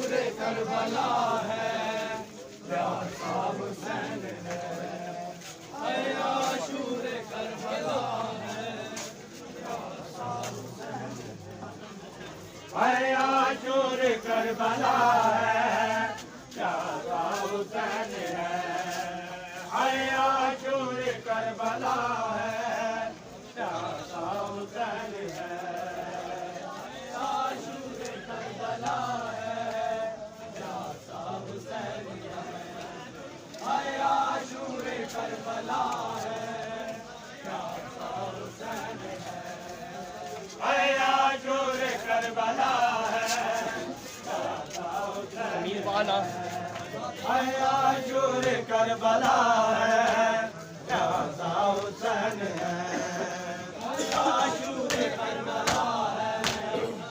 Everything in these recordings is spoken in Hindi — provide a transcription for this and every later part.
करबला है, प्यासा हुसैन है। है आशूर करबला है, प्यासा हुसैन है। है आशूर करबला है, प्यासा हुसैन है। है आशूर करबला है, प्यासा हुसैन है। आशूर करबला है, प्यासा हुसैन है। है आशूर करबला है, प्यासा हुसैन है। है आशूर करबला है, प्यासा हुसैन है। है आशूर करबला है, प्यासा हुसैन है। आशूर करबला है,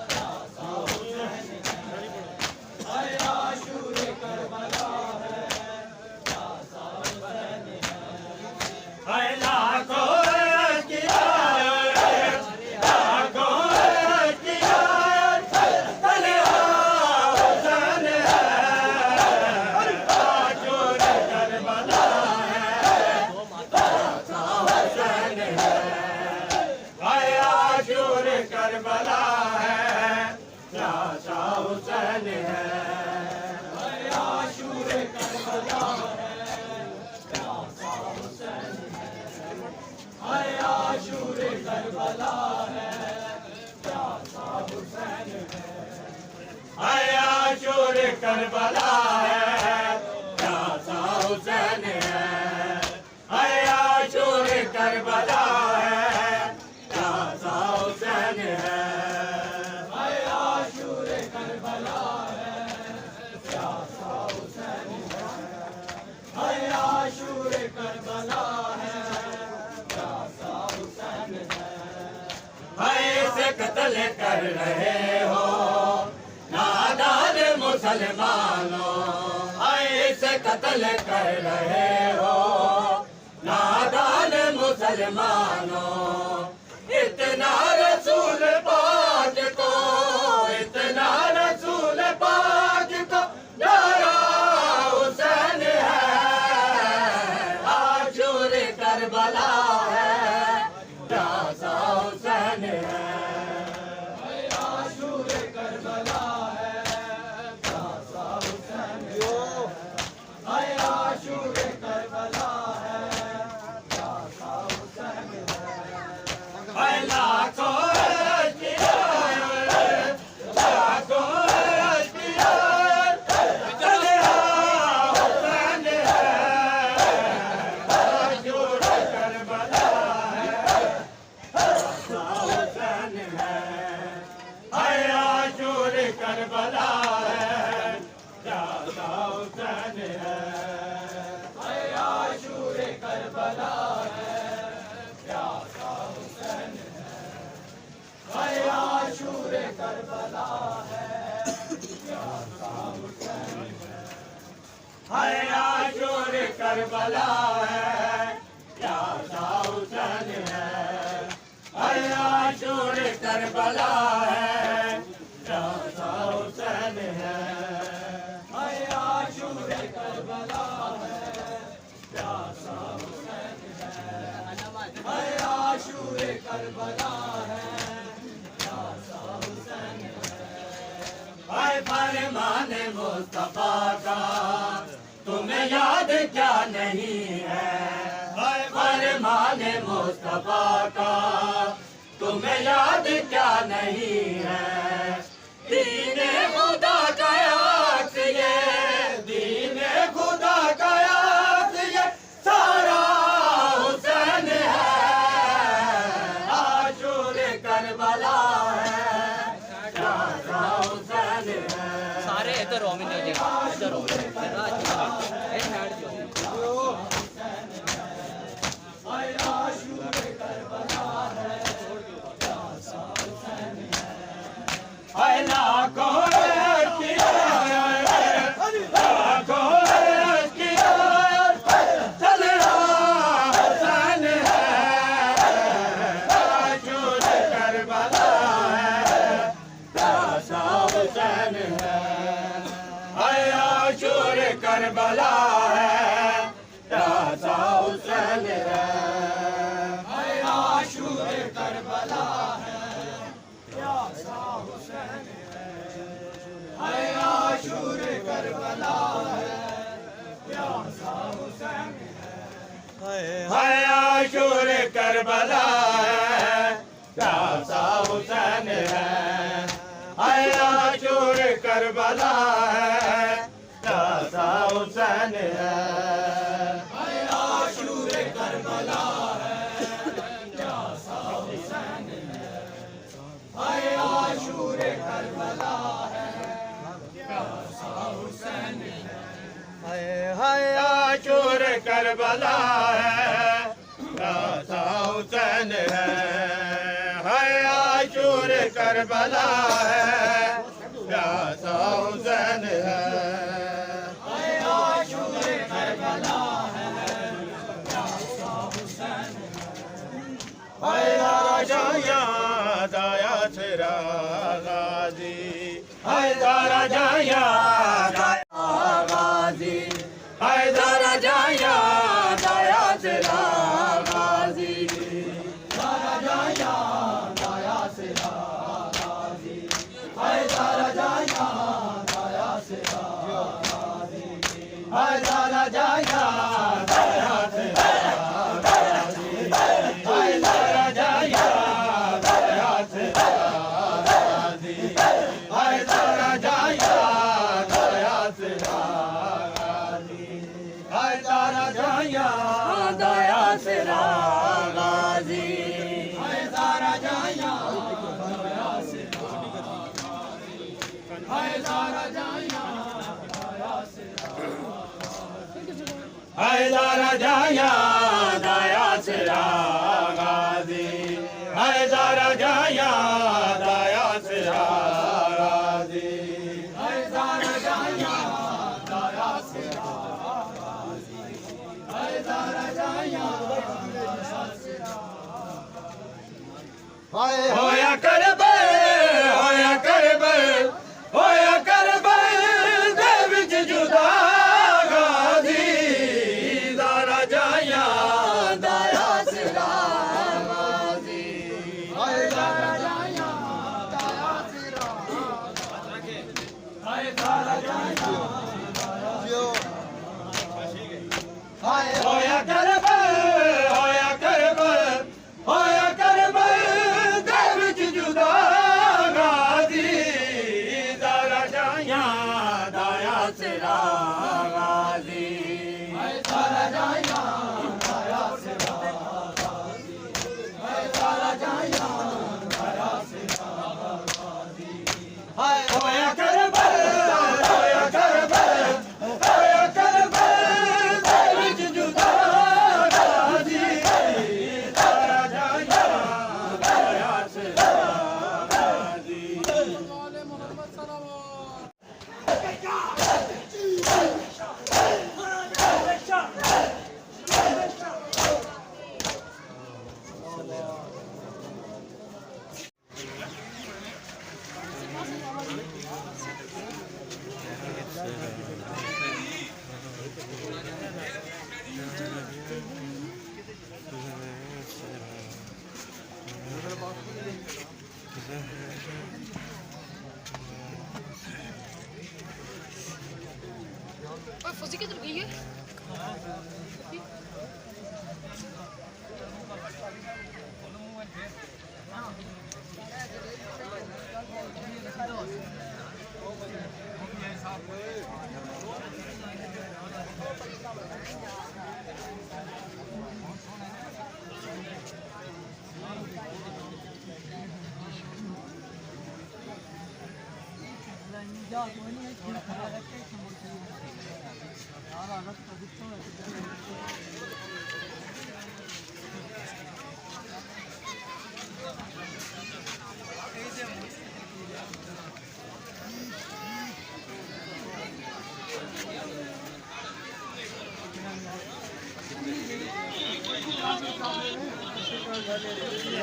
प्यासा हुसैन है। है आशूर करबला है, प्यासा हुसैन है। है लाखों किया, लाखों किया, तलहा हुसैन है। आशूर करबला है, प्यासा हुसैन है। है आशूर करबला है, प्यासा हुसैन है। है आशूर करबला है, प्यासा हुसैन है। है आशूर करबला है, प्यासा हुसैन है। है आशूर करबला है, प्यासा हुसैन है। है आशूर करबला है, प्यासा हुसैन है। है आशूर करबला है, प्यासा हुसैन है। है आशूर करबला है, प्यासा हुसैन है। है से कत्ल कर रहे हो नादान मुसलमानों, है से कत्ल कर रहे हो नादान मुसलमानों। इतना रसूल पाक को, इतना रसूल पाक को प्यारा हुसैन है। आशूर करबला है, प्यासा हुसैन है। है आशूर करबला है, प्यासा हुसैन है। है आशूर करबला है, प्यासा हुसैन है। है लाखों किया, लाखों किया, तलहा हुसैन है। आशूर करबला है, प्यासा हुसैन है। है आशूर करबला है, प्यासा हुसैन है। है आशूर करबला है, प्यासा हुसैन है। है आशूर करबला है, प्यासा हुसैन है। है आशूर करबला है, प्यासा हुसैन है। है आशूर करबला है, प्यासा हुसैन है। है आशूर करबला है, प्यासा हुसैन है। है आशूर करबला है, प्यासा हुसैन है। है फरमान मुस्तफा का तुम्हें याद क्या नहीं है। है फरमान मुस्तफा का तुम्हें याद क्या नहीं है। दीने खुदा का याद ये, दीने खुदा का याद ये सारा हुसैन है। आशूर करबला है, प्यासा हुसैन है। सारे इधर हो, इधर हो, है आशूर करबला है, प्यासा हुसैन है। है लाखों किया, लाखों किया, तलहा हुसैन है। आशूर करबला है, प्यासा हुसैन है। करबला है, प्यासा हुसैन है। हाय आशूर करबला है, प्यासा हुसैन है। हाय आशूर करबला है, प्यासा हुसैन है। हाय आशूर करबला है, प्यासा हुसैन है। हाय आशूर करबला है, प्यासा हुसैन है। हाय आशूर करबला है, प्यासा हुसैन है। हाय आशूर करबला है, प्यासा हुसैन है। हाय आशूर करबला है, प्यासा हुसैन है। हाय आशूर करबला है, प्यासा हुसैन है। हाय आशूर करबला है, प्यासा हुसैन है। हाय राजा याद आया तेरा गाजी, हाय राजा याद आया गाजी। हाय राजा याद आया तेरा गाजी, राजा याद आया तेरा गाजी। हाय राजा याद आया तेरा गाजी, हाय राजा याद आया तेरा गाजी। हाय राजा याद आया तेरा गाजी, हाय राजा याद आया तेरा गाजी। हाय राजा याद आया तेरा गाजी, हाय राजा याद आया तेरा गाजी। हाय राजा याद आया तेरा गाजी, हाय राजा याद आया तेरा गाजी। हाय राजा याद आया तेरा गाजी, हाय राजा याद आया तेरा गाजी। हाय राजा याद आया तेरा। होया करबल, होया करबल, होया करबल दे विच जुदा गाजी। राजा याद आया तेरा गाजी, हाय राजा याद आया तेरा गाजी। हाय राजा याद आया। हाय होया करबल, होया करबल, होया करबल दे विच जुदा गाजी। राजा याद आया तेरा गाजी, हाय राजा याद आया तेरा गाजी। हाय राजा याद आया तेरा गाजी। हाय होया करबल, होया करबल, होया करबल दे विच जुदा गाजी। राजा याद आया तेरा गाजी। फौजी किधर गई है? Thank you.